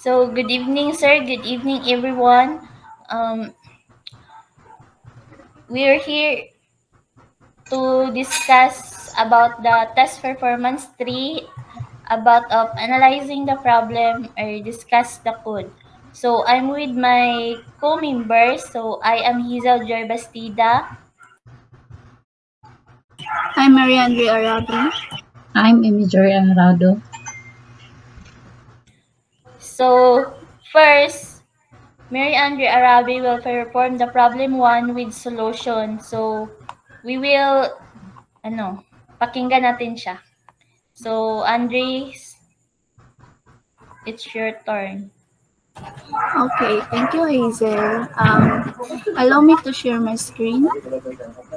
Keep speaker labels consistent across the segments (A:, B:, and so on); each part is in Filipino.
A: So, good evening, sir. Good evening, everyone. Um, we're here to discuss about the test performance 3, about of analyzing the problem or discuss the code. So, I'm with my co-members. So, I am Hazel Joy Bastida.
B: I'm Maria Andre Arabi.
C: I'm Imagery Anrado.
A: So, first, Mary Andre Arabi will perform the problem 1 with solution. So, we will, pakinggan natin siya. So, Andres, it's your turn.
B: Okay, thank you, Hazel. Allow me to share my screen.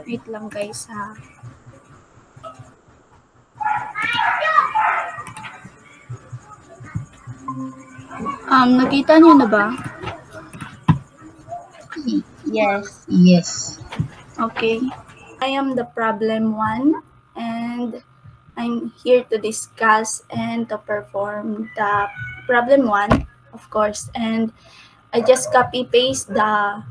B: Wait lang, guys, ha. Nakita niyo na ba?
A: Yes.
C: Yes.
B: Okay. I am the problem 1, and I'm here to discuss and to perform the problem 1, of course. And I just copy-paste the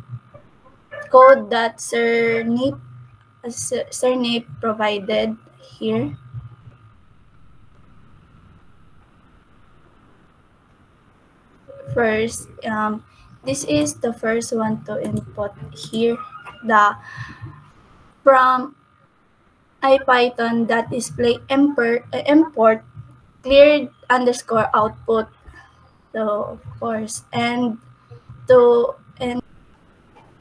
B: code that Sir Nip provided here. First, this is the first one to input here, the from IPython that display import cleared underscore output. So of course, and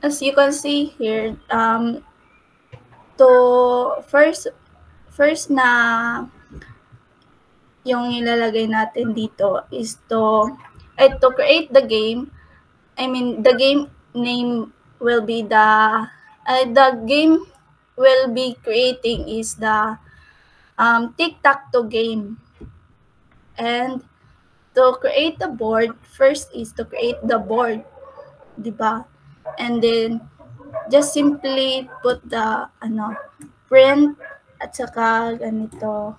B: as you can see here, to first na yung ilalagay natin dito is to create the game. I mean, the game name will be the game will be creating is the tic-tac-toe game. And to create the board, first is to create the board, diba? And then just simply put the print at saka ganito.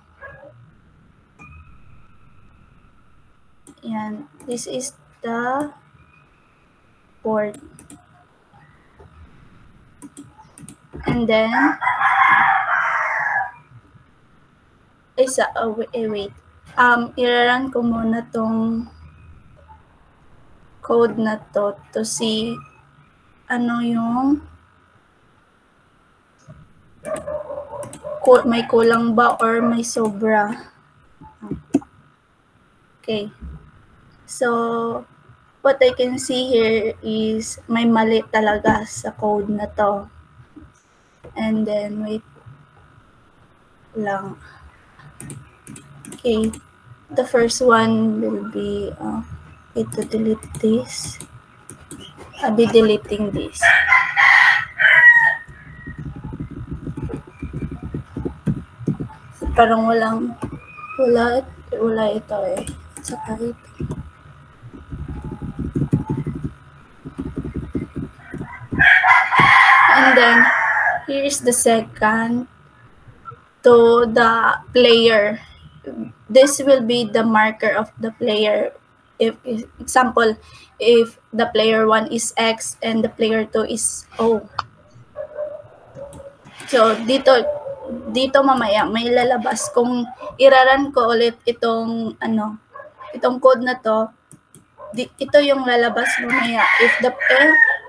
B: Yan, this is the board. And then wait. Irarun ko muna tong code na to see ano yung may kulang ba or may sobra. Okay. So, what I can see here is may mali talaga sa code na to. And then, wait lang. Okay. The first one will be, to delete this. I'll be deleting this. So, parang wala ito eh. Saka ito. And then, here is the second to the player. This will be the marker of the player. If example, if the player 1 is X and the player 2 is O. So, dito mamaya may lalabas kung irarun ko ulit itong code na to. Ito yung lalabas mamaya. If the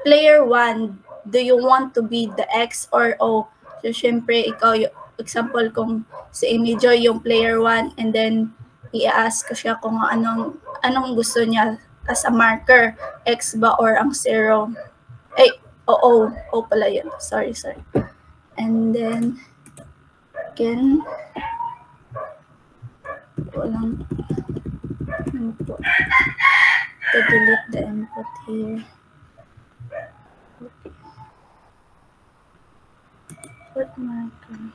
B: player 1, do you want to be the X or O? So, syempre, ikaw yung example kung si Amy Joy yung player 1 and then i-ask ko siya kung anong gusto niya as a marker, X ba or ang 0. O pala yun. Sorry. And then, again, walang input. To delete the input here. Put marker.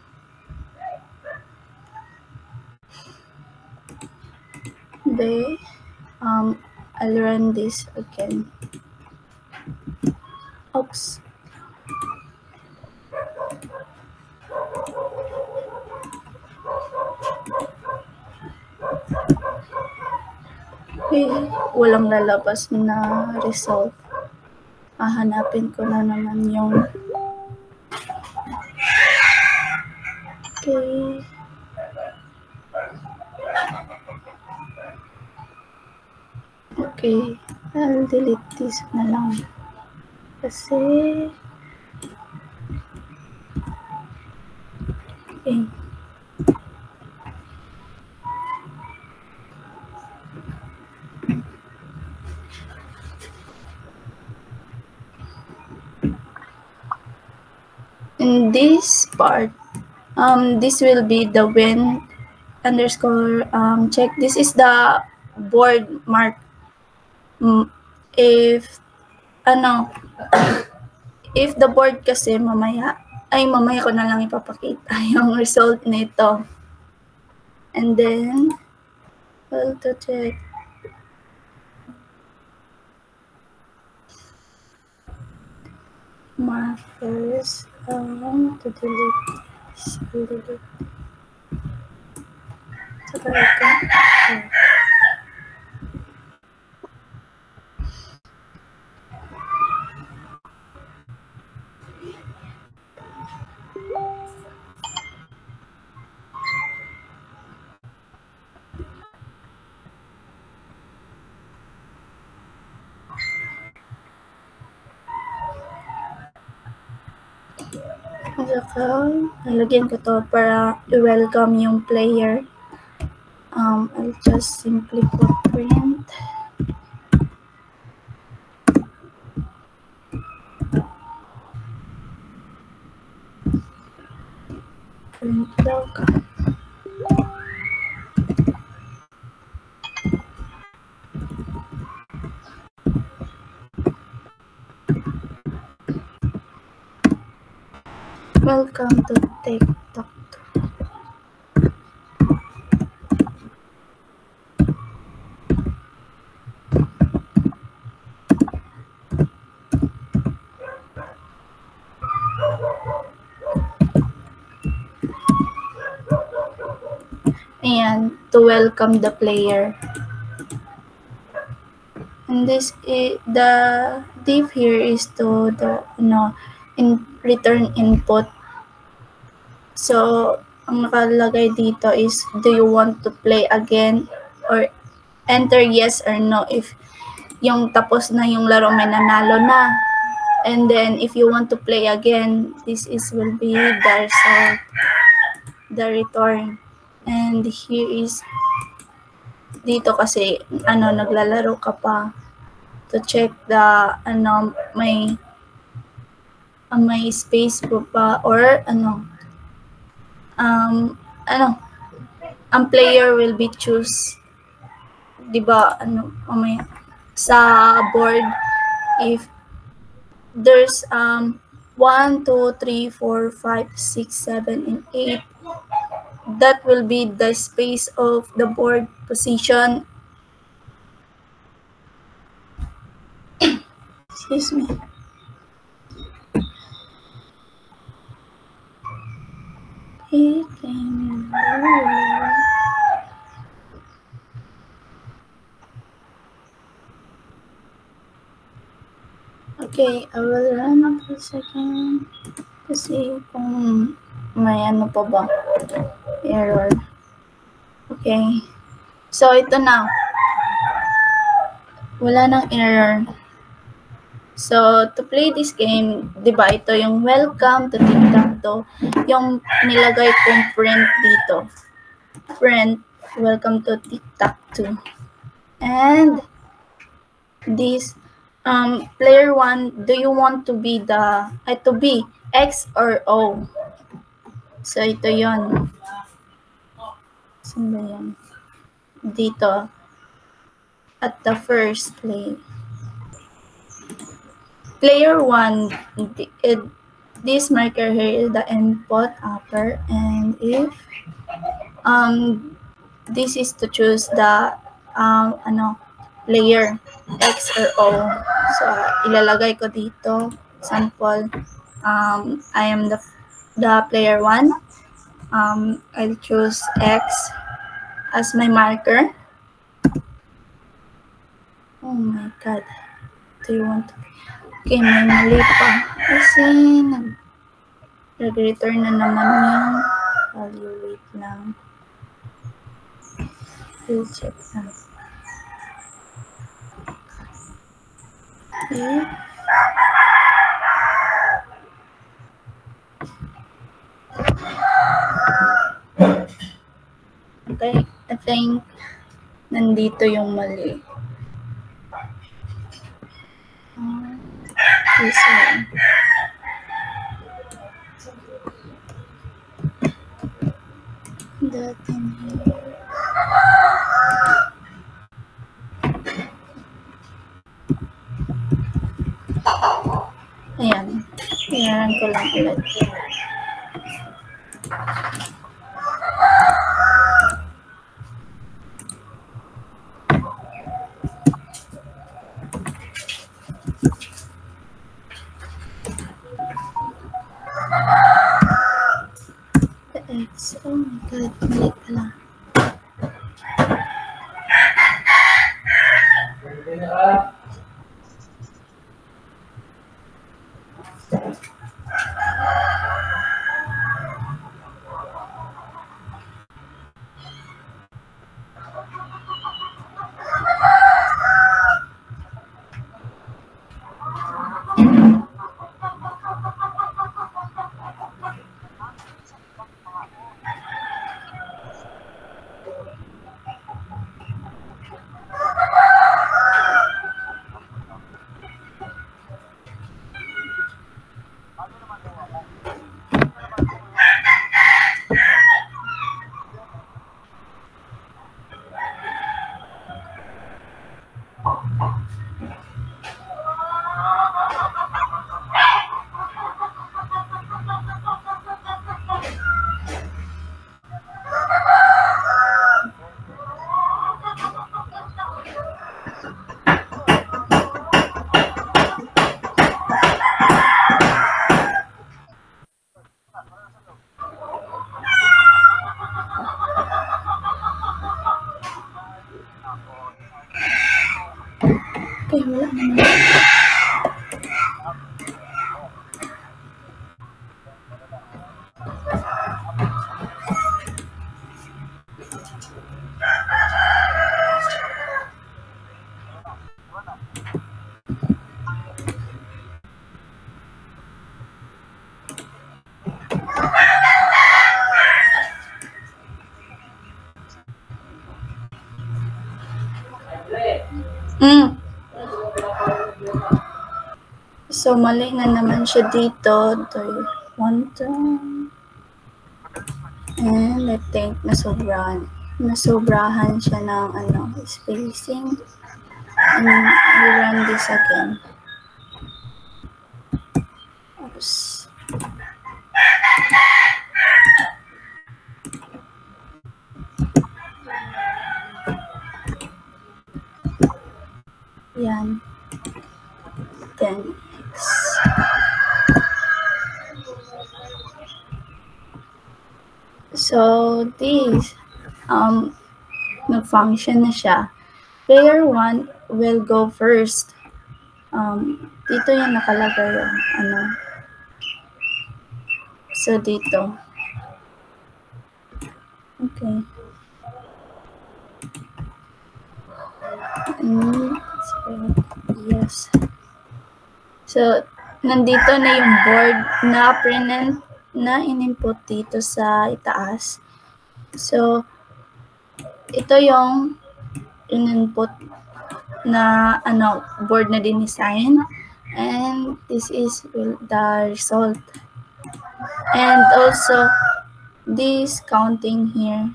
B: Then, I'll run this again. Oops. Okay, walang lalabas na result. Hahanapin ko na naman yung okay. Okay, I'll delete this na lang. Kasi okay. In this part, this will be the when underscore check. This is the board mark. If if the board kasi mamaya ko na lang ipapakita yung result nito. And then, well, to check. Markers, to delete this, delete. Saka, nalagyan ko to para i-welcome yung player. I'll just simply put print. Print welcome. Welcome to TikTok. And to welcome the player. And this is the div here is to the return input. So ang nakalagay dito is do you want to play again, or enter yes or no if yung tapos na yung laro, may nanalo na. And then if you want to play again, this is will be the result, the return. And here is dito kasi naglalaro ka pa, to check the may space po pa, or ang player will be choose, di ba, sa board, if there's 1, 2, 3, 4, 5, 6, 7, and 8, that will be the space of the board position. Excuse me. Okay, I will run for a second kasi kung may pa ba error. Okay, so ito na, wala nang error. So to play this game, di ba, ito yung welcome to TikTok, yung nilagay kong print dito, print welcome to TikTok 2. And this player 1, do you want to be to be X or O? So ito yon. Saan ba yan? Dito at the first play. Player 1, this marker here is the input upper, and if this is to choose the player X or O. So ilalagay ko dito sample, I am the player 1. I'll choose X as my marker. Oh my God. Do you want to... Okay, may mali pa. Kasi nag-return na naman yung value. Wait lang. We'll check na. Okay. Okay, I think nandito yung mali. This one. That in here. Ayan. Ayan ko lang ulit. The X. Oh my God. Mali pala. Okay, wala naman. So, mali na naman siya dito. Do you want to? And I think nasobrahan siya ng spacing. And we run this again. Oops. Yan. Then X. So, this, nag-function na siya. Player 1 will go first. Dito yung nakalagay yung So, dito. Okay. Yes. So, nandito na yung board na print na in-input dito sa itaas. So, ito yung in-input na board na din-design. And this is the result. And also, this counting here,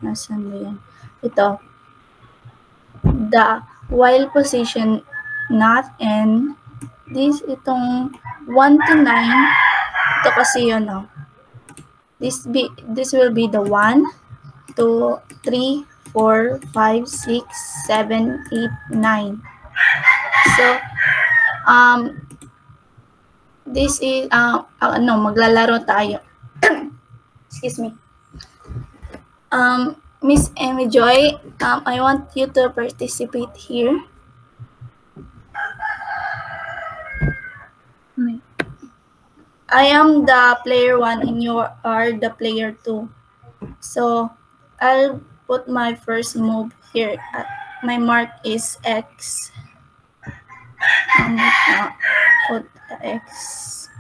B: nasan ba yan? Ito. The while position not and this itong 1 to 9. Ito kasi yun, This will be the 1, 2, 3, 4, 5, 6, 7, 8, 9. So, this is, maglalaro tayo. Excuse me. Miss Amy Joy, I want you to participate here. I am the player 1 and you are the player 2. So I'll put my first move here. My mark is X. Put X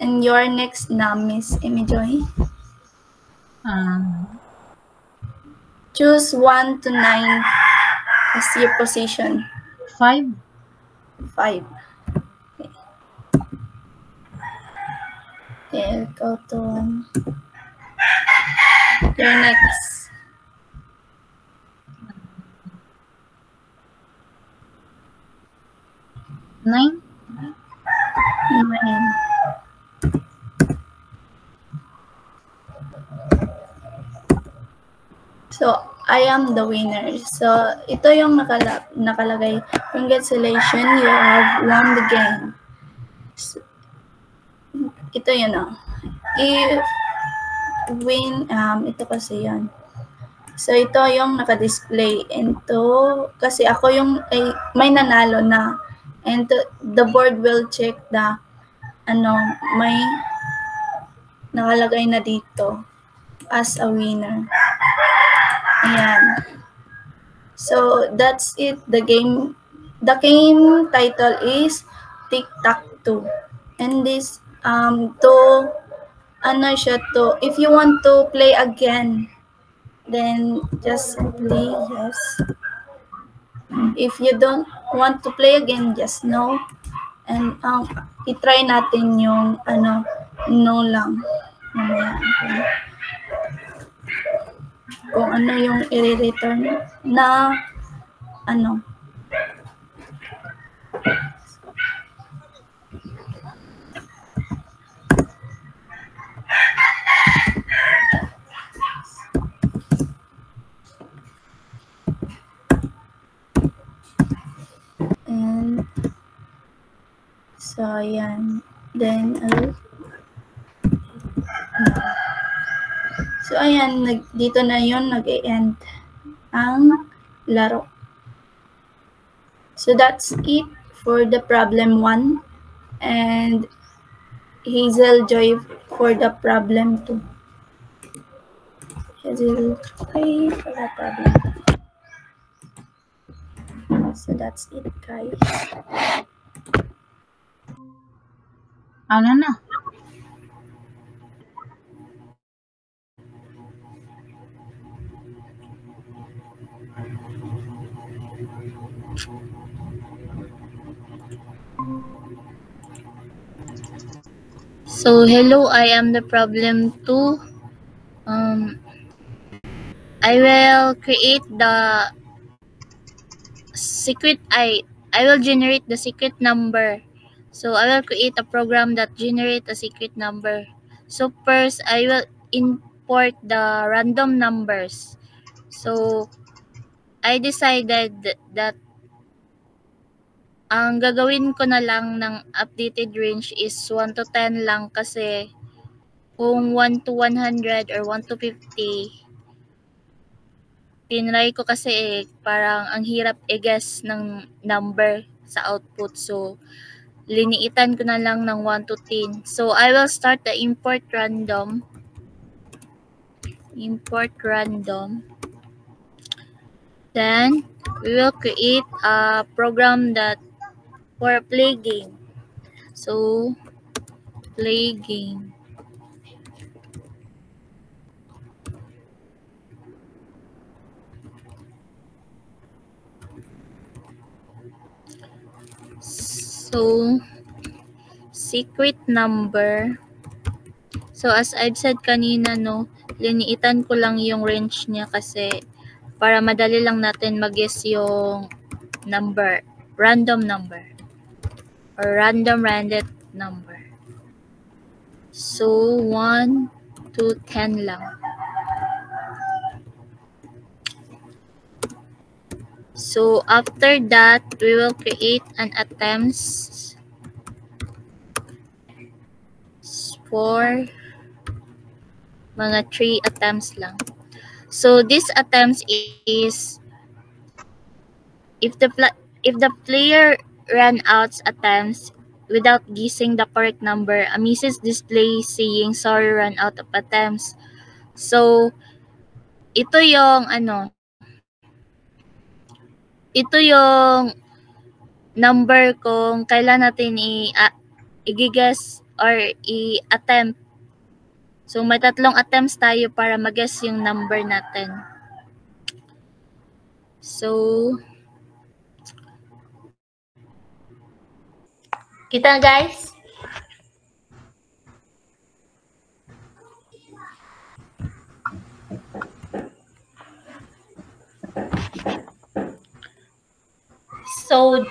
B: and your next na, Miss Amy Joy. Choose 1 to 9 as your position.
C: 5.
B: 5. Okay, go to 1. Your next.
C: 9.
B: 9. So, I am the winner. So, ito yung nakalagay. Congratulations, you have won the game. So, ito yun o. If win, ito kasi yan. So, ito yung naka-display. And to, kasi ako yung, may nanalo na. And the board will check the, may nakalagay na dito as a winner. Ayan. So, that's it. The game title is Tic-Tac-Toe. And this, if you want to play again, then just simply yes. If you don't want to play again, just no. And i-try natin yung no lang. Okay. Kung ano yung i-return na and so ayan, then so ayan, dito na yun nag-e-end ang laro. So that's it for the problem 1 and Hazel Joy for the problem 2. Hazel Joy for the problem 2. So that's it, guys.
C: Ano na?
A: So, hello, I am the problem 2. I will create the secret, I will generate the secret number. So, I will create a program that generate a secret number. So, first, I will import the random numbers. So, I decided that ang gagawin ko na lang ng updated range is 1 to 10 lang kasi kung 1 to 100 or 1 to 50, tinry ko kasi parang ang hirap i-guess ng number sa output. So, liniitan ko na lang ng 1 to 10. So, I will start the import random. Import random. Then, we will create a program that for a play game. So, play game. So, secret number. So, as I've said kanina, no, liniitan ko lang yung range niya kasi para madali lang natin mag-guess yung number, random number or random number. So, 1 to 10 lang. So, after that, we will create an attempts for mga 3 attempts lang. So, this attempts is if the player ran out attempts without guessing the correct number, a message display saying sorry, ran out of attempts. So, ito yung ito yung number kung kailan natin i-guess or i-attempt. So, may 3 attempts tayo para mag-guess yung number natin. So, kita na guys? So,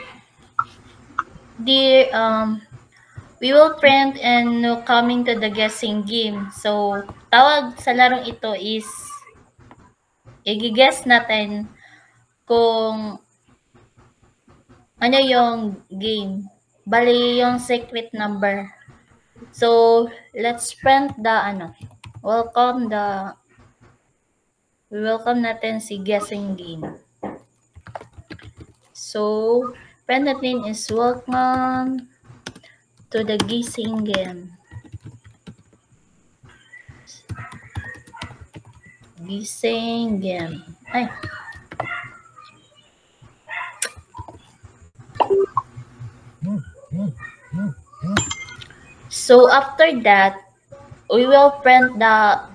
A: dear, we will print and coming to the guessing game. So, tawag sa larong ito is i-guess natin kung ano yung game. Bali yung secret number. So, let's print the we welcome natin si guessing game. So, print natin is welcome to the guessing game. Guessing game. Ay. So, after that, we will print the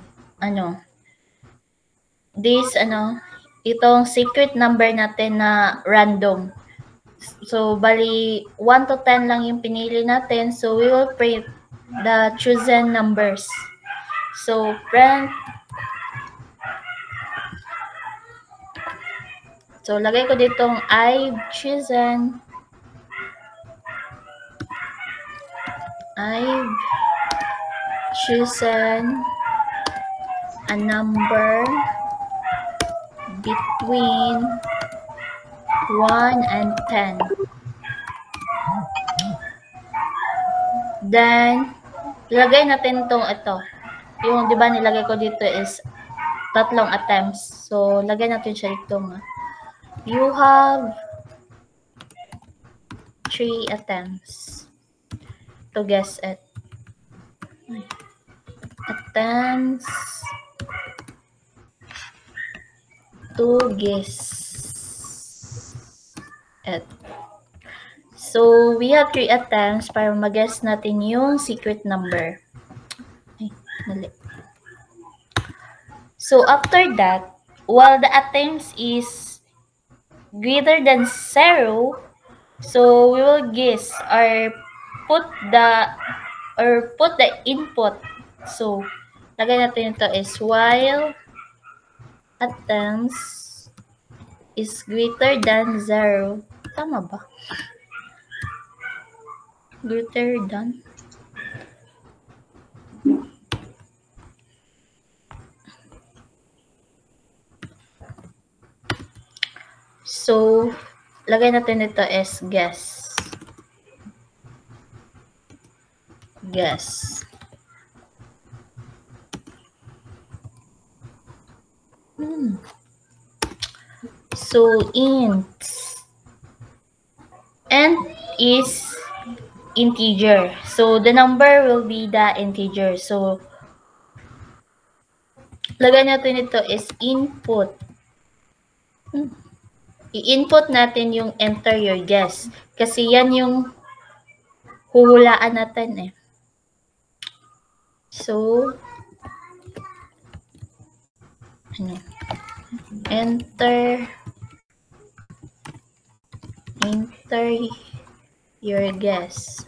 A: itong secret number natin na random. So, bali 1 to 10 lang yung pinili natin. So, we will print the chosen numbers. So, print. So, lagay ko ditong I've chosen a number between 1 and 10. Then, lagay natin ito. Yung, di ba, nilagay ko dito is 3 attempts. So, lagay natin siya dito. You have 3 attempts to guess it. Attempts to guess it. So, we have 3 attempts para mag-guess natin yung secret number. Ay, dali. So, after that, while the attempts is greater than 0, so we will guess or put the input. So, lagay natin ito is while attempts is greater than 0. Tama ba? Greater than. So, lagay natin ito as guess. Guess. So, int is integer. So, the number will be the integer. So, lagay natin ito is input. I-input natin yung enter your guess. Kasi yan yung huhulaan natin eh. So, enter your guess.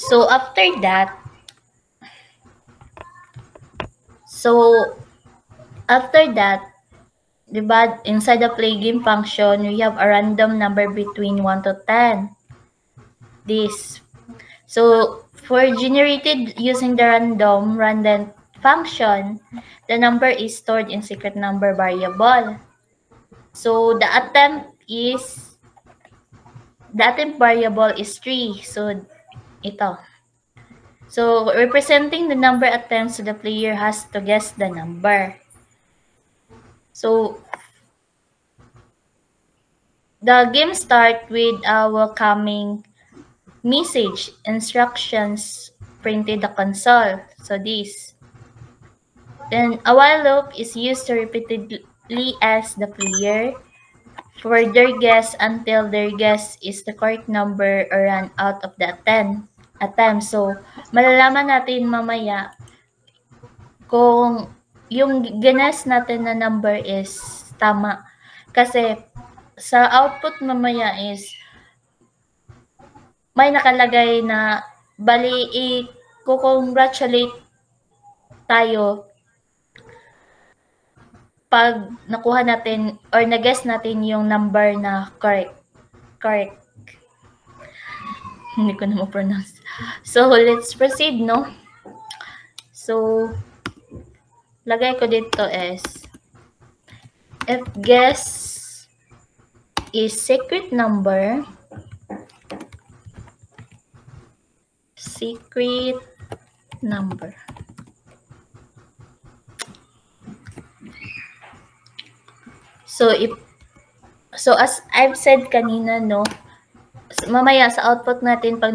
A: So, after that, diba, inside the play game function, we have a random number between 1 to 10. This. So, for generated using the random function, the number is stored in secret number variable. So, the attempt variable is 3. So, ito. So, representing the number attempts the player has to guess the number. So, the game starts with a welcoming message, instructions printed the console. So, this. Then, a while loop is used to repeatedly ask the player for their guess until their guess is the correct number or run out of the attempt. So, malalaman natin mamaya kung yung ginas natin na number is tama. Kasi sa output mamaya is may nakalagay na bali i-congratulate tayo pag nakuha natin or na-guess natin yung number na correct. Hindi ko na ma-pronounce. So, let's proceed, no? So, lagay ko dito is if guess is secret number, So as I've said kanina, no, mamaya sa output natin pag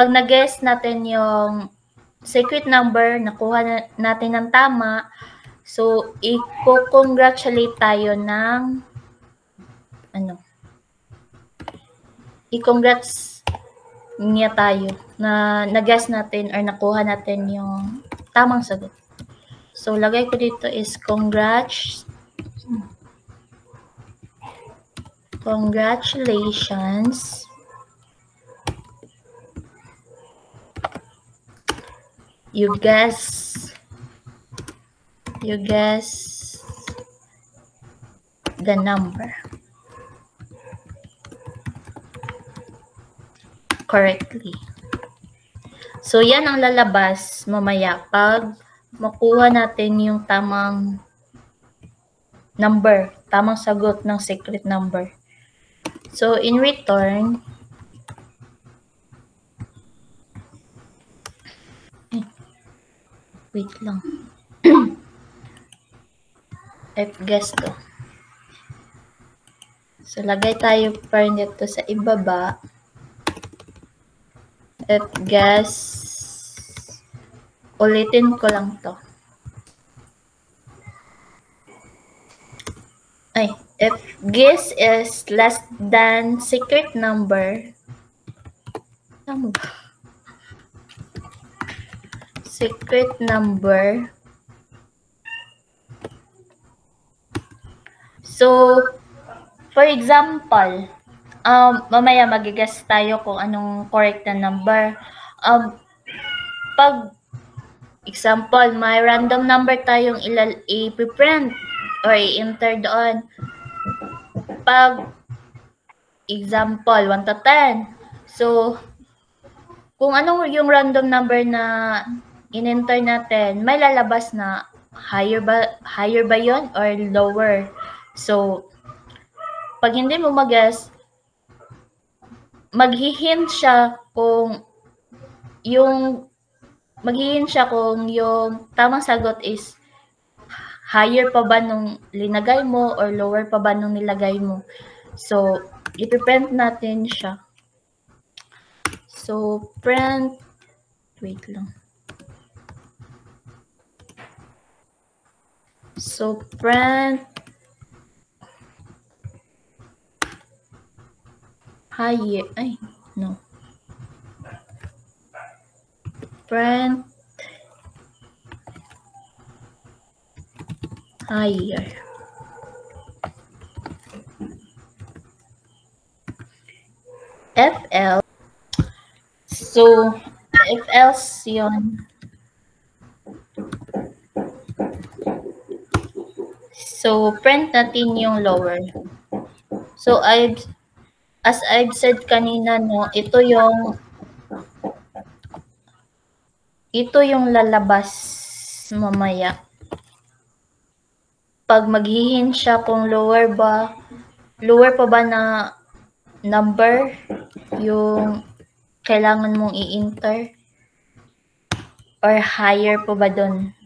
A: na-guess natin yung secret number, nakuha natin ng tama, so i-congratulate tayo ng i-congrats niya tayo na na-guess natin or nakuha natin yung tamang sagot. So lagay ko dito is congratulations, you guess the number correctly. So yan ang lalabas mamaya pag makuha natin yung tamang number, tamang sagot ng secret number. So, in return, wait lang. F-guess to. So, lagay tayo pa rin dito sa ibaba. F-guess. Ulitin ko lang to. If guess is less than secret number, so for example, mamaya magigas tayo kung anong correct na number. Pag example, may random number tayong i-print or i-enter doon. Pag example, 1 to 10. So, kung anong yung random number na in-enter natin, may lalabas na higher ba yon or lower. So, pag hindi mo mag-guess, mag-hint siya kung yung tamang sagot is higher pa ba nung linagay mo or lower pa ba nung nilagay mo. So, ipiprint natin siya. So, print, wait lang. So, print higher, print higher. FL. So, if else yun. So, print natin yung lower. So, as I've said kanina, no, ito yung lalabas mamaya. Pag maghihin siya kung lower pa ba na number yung kailangan mong i-enter? Or higher po ba dun?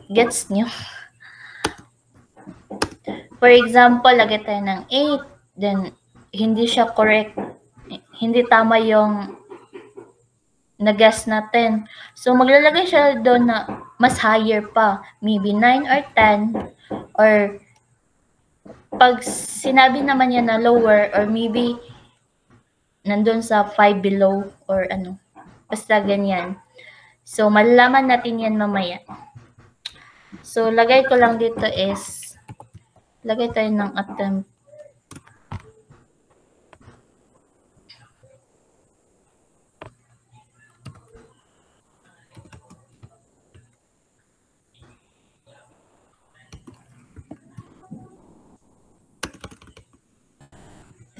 A: Gets nyo? For example, lagay tayo ng 8, then hindi siya correct. Hindi tama yung na-guess natin. So, maglalagay siya doon na mas higher pa. Maybe 9 or 10. Or, pag sinabi naman niya na lower, or maybe nandun sa 5 below, or ano. Basta ganyan. So, malalaman natin yan mamaya. So, lagay ko lang dito is, lagay tayo ng attempt.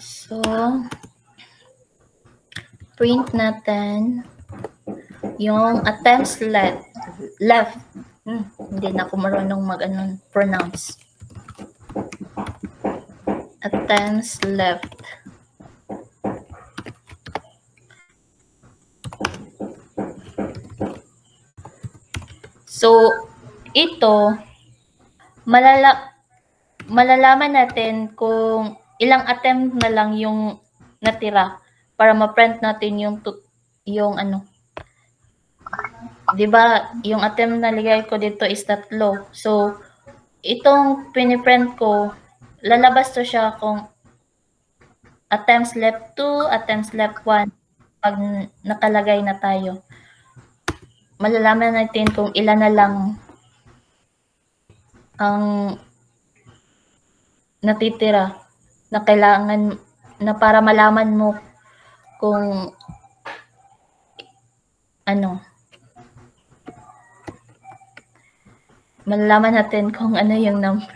A: So, print natin yung attempts left. Hindi na ako marunong pronounce. Attempts left. So, ito, malalaman natin kung ilang attempt na lang yung natira para ma-print natin yung ano. 'Di ba, yung attempt na ligay ko dito is 3. So, itong piniprint ko, lalabas to siya kung attempts left 2, attempts left 1 pag nakalagay na tayo. Malalaman natin kung ilan na lang ang natitira na kailangan na para malaman mo kung ano, malalaman natin kung ano yung number.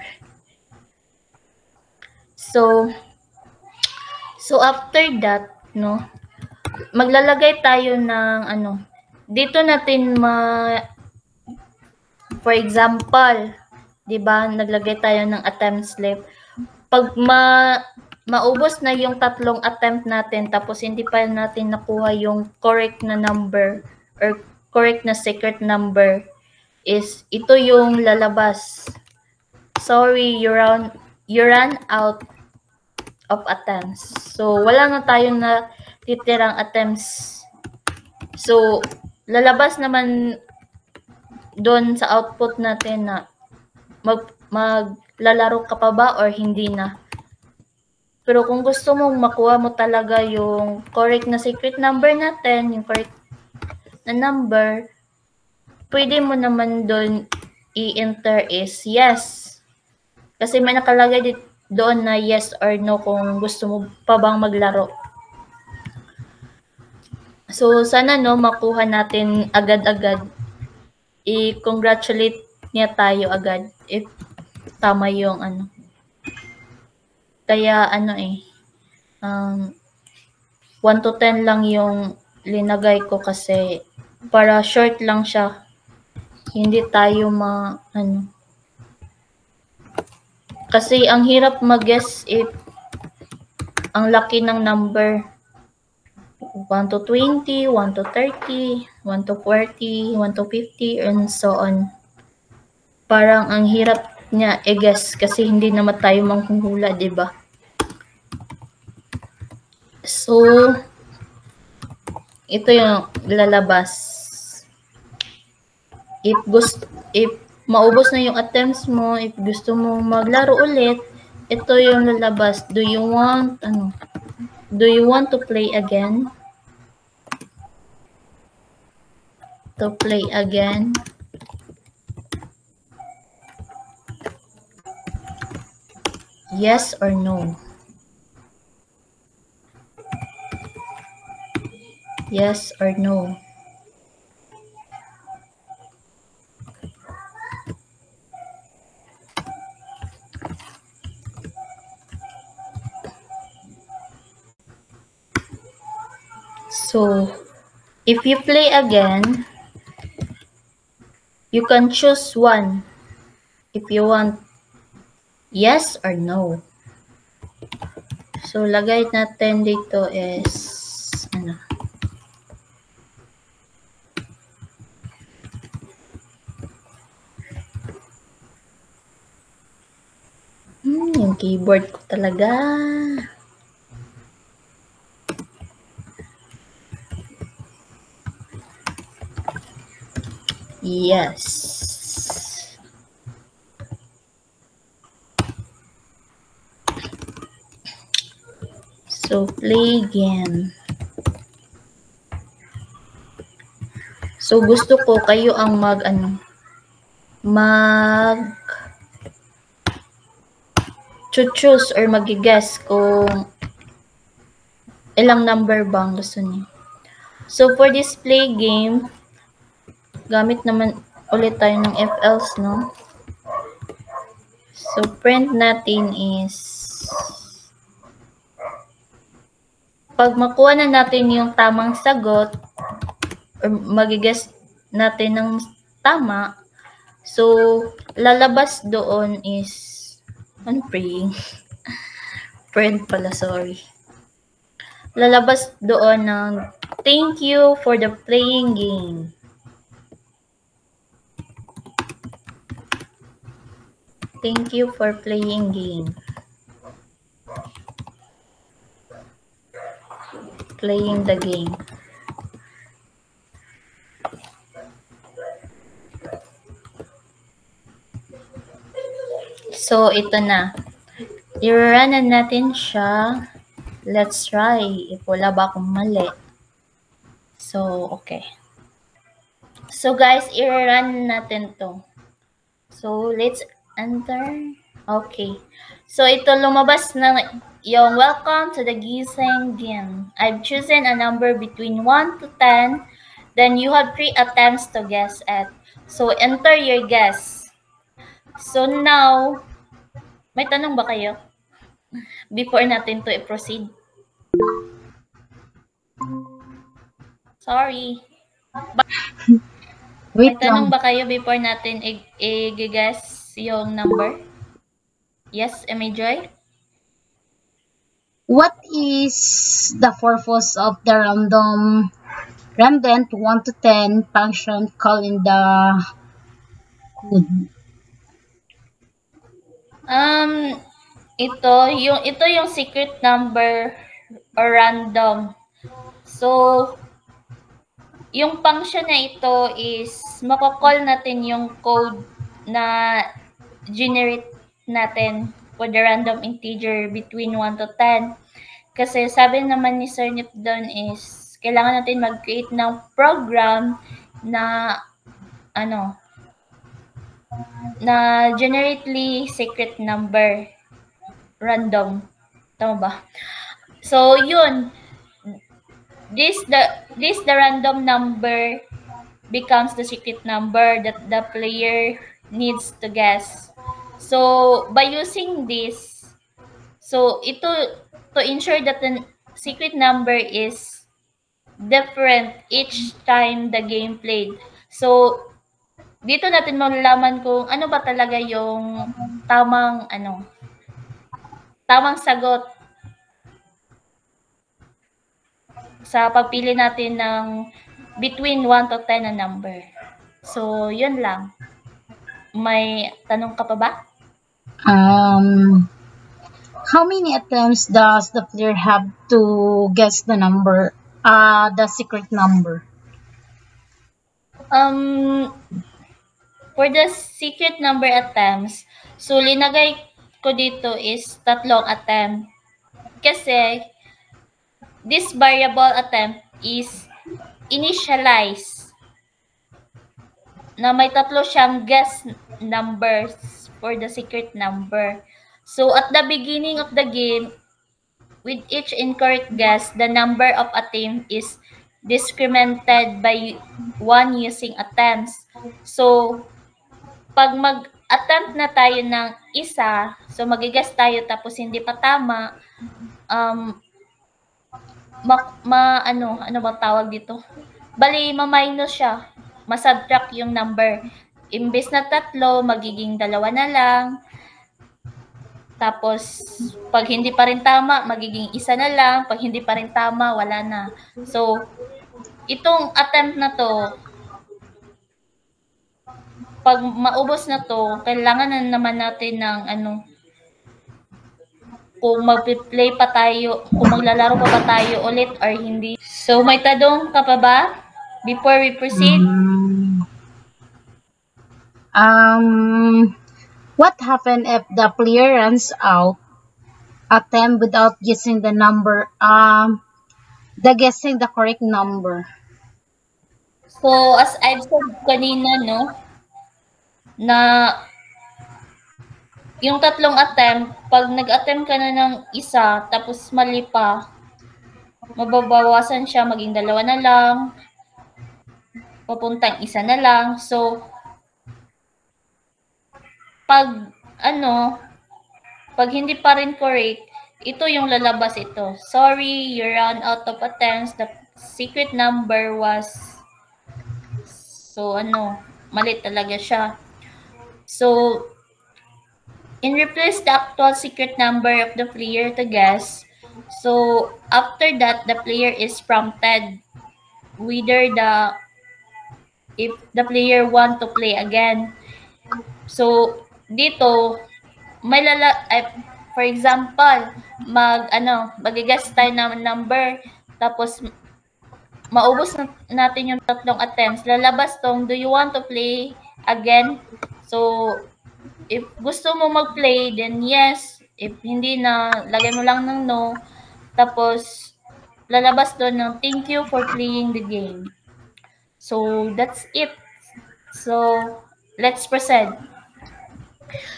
A: So after that, no, maglalagay tayo ng ano, dito natin for example, 'di ba, naglagay tayo ng attempts left. Pag maubos na yung 3 attempt natin tapos hindi pa natin nakuha yung correct na number or correct na secret number, is ito yung lalabas. Sorry, you ran out of attempts. So, wala na tayong natitirang attempts. So, lalabas naman doon sa output natin na maglalaro ka pa ba or hindi na. Pero kung gusto mong makuha mo talaga yung correct na secret number natin, yung correct na number, pwede mo naman doon i-enter is yes. Kasi may nakalagay doon na yes or no kung gusto mo pa bang maglaro. So, sana no, makuha natin agad-agad. I-congratulate niya tayo agad if tama yung ano. Kaya ano 1 to 10 lang yung linagay ko kasi para short lang siya. Hindi tayo kasi ang hirap mag-guess if ang laki ng number. 1 to 20, 1 to 30, 1 to 40, 1 to 50, and so on. Parang ang hirap niya i-guess kasi hindi naman tayo manghuhula, di ba? So, ito yung lalabas. If maubos na yung attempts mo, if gusto mo maglaro ulit, ito yung lalabas. Do you want to play again? To play again? Yes or no? Yes or no? So, if you play again, you can choose one if you want yes or no. So, lagay natin dito is keyboard ko talaga. Yes. So, play game. So, gusto ko kayo ang choose or mag-guess kung ilang number bang gusto niyo. So, for this play game, gamit naman ulit tayo ng FLs, no? So, print natin is, pag makuha na natin yung tamang sagot, or mag-guess natin ng tama, so, lalabas doon is, praying? Print pala, sorry. Lalabas doon ng, thank you for the playing game. Thank you for playing game. Playing the game. So, ito na. I-run na natin siya. Let's try. If wala ba akong mali. So, okay. So, guys, i-run natin to. So, let's enter. Okay. So, ito lumabas na yung welcome to the guessing game. I've chosen a number between 1 to 10. Then, you have 3 attempts to guess it. So, enter your guess. So, now, may tanong ba kayo? Before natin to i-proceed. Sorry. May
C: Wait
A: tanong
C: lang.
A: ba kayo before natin i-guess yung number? Yes, Joy?
C: What is the purpose of the random 1 to 10 function called in the code?
A: Ito yung secret number or random. So, yung function na ito is mako-call natin yung code na generate natin for the random integer between 1 to 10. Kasi sabi naman ni Sir Nip doon is kailangan natin mag-create ng program na na generately secret number random. Tama ba? So, yun. This the random number becomes the secret number that the player needs to guess. So, by using this, so ito, to ensure that the secret number is different each time the game played. So, dito natin malalaman kung ano ba talaga yung tamang sagot sa pagpili natin ng between 1 to 10 na number. So, yun lang. May tanong ka pa ba?
C: How many attempts does the player have to guess the number, the secret number?
A: For the secret number attempts, so linagay ko dito is 3 attempt. Kasi, this variable attempt is initialized na may 3 siyang guess numbers for the secret number. So, at the beginning of the game, with each incorrect guess, the number of attempts is discriminated by 1 using attempts. So, pag mag-attempt na tayo ng isa, so mag-guess tayo tapos hindi pa tama, ano bang tawag dito? Bali, ma-minus siya. Ma-subtract yung number. Imbes na 3, magiging 2 na lang. Tapos, pag hindi pa rin tama, magiging 1 na lang. Pag hindi pa rin tama, wala na. So, itong attempt na to, pag maubos na to, kailangan na naman natin ng kung magpi-play pa tayo, kung maglalaro pa ba tayo ulit or hindi. So, may tanong ka pa ba before we proceed?
C: What happens if the player runs out attempt without guessing the number? Guessing the correct number.
A: So, as I've said kanina, no, na yung tatlong attempt, pag nag-attempt ka na ng isa, tapos mali pa, mababawasan siya, maging 2 na lang, papuntang 1 na lang. So, pag hindi pa rin correct, ito yung lalabas ito. Sorry, you ran out of attempts. The secret number was, mali talaga siya. So, in replace the actual secret number of the player to guess. So, after that, the player is prompted whether if the player want to play again. So, dito, for example, mag-guess tayo ng number, tapos maubos natin yung tatlong attempts. Lalabas tong, do you want to play again? So, if gusto mo mag-play, then yes. If hindi na, lagay mo lang ng no. Tapos, lalabas doon ng thank you for playing the game. So, that's it. So, let's proceed.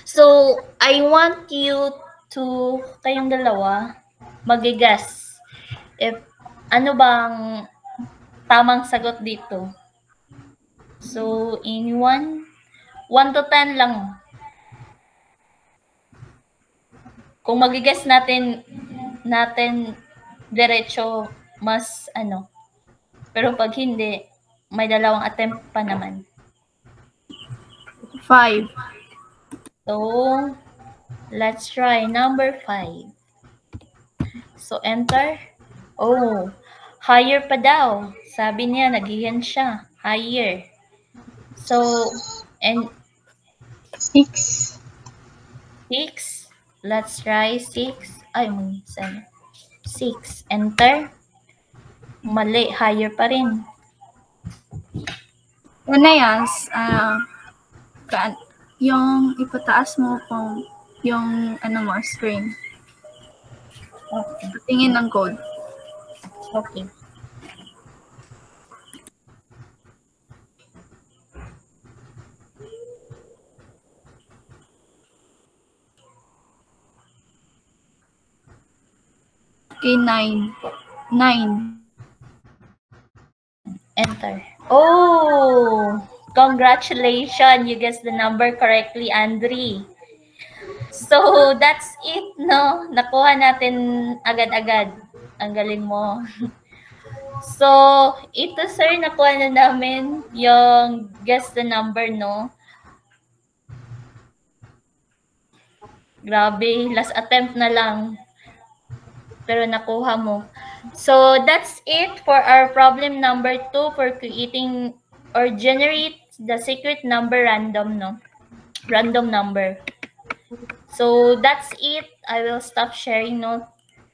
A: So, I want you to, kayong dalawa, mag-guess if ano bang tamang sagot dito. So, in 1 to 10 lang. Kung mag-guess natin diretso, mas Pero pag hindi, may 2 attempt pa naman.
B: 5.
A: So, let's try number 5. So, enter. Oh, higher pa daw. Sabi niya, naghihan siya. Higher. So, and
C: 6.
A: 6. Let's try 6. Ay, 7. 6. Enter. Mali. Higher pa rin.
B: Anayas, yung ipataas mo kung yung mo, screen.
A: Okay.
B: Tingin ng code.
A: Okay.
B: Okay, 9.
A: Enter. Oh! Congratulations! You guessed the number correctly, Andre. So, that's it, no? Nakuha natin agad-agad. Ang galing mo. So, ito, sir, nakuha na namin yung guess the number, no? Grabe, last attempt na lang. Pero nakuha mo. So, that's it for our problem number 2 for creating or generate the secret number random, no? Random number. So, that's it. I will stop sharing, no?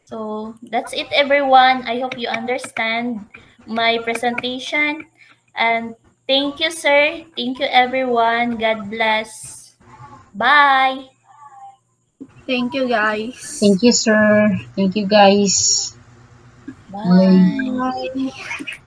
A: So, that's it, everyone. I hope you understand my presentation. And thank you, sir. Thank you, everyone. God bless. Bye.
B: Thank you, guys.
C: Thank you, sir. Thank you, guys.
A: Bye.
B: Bye.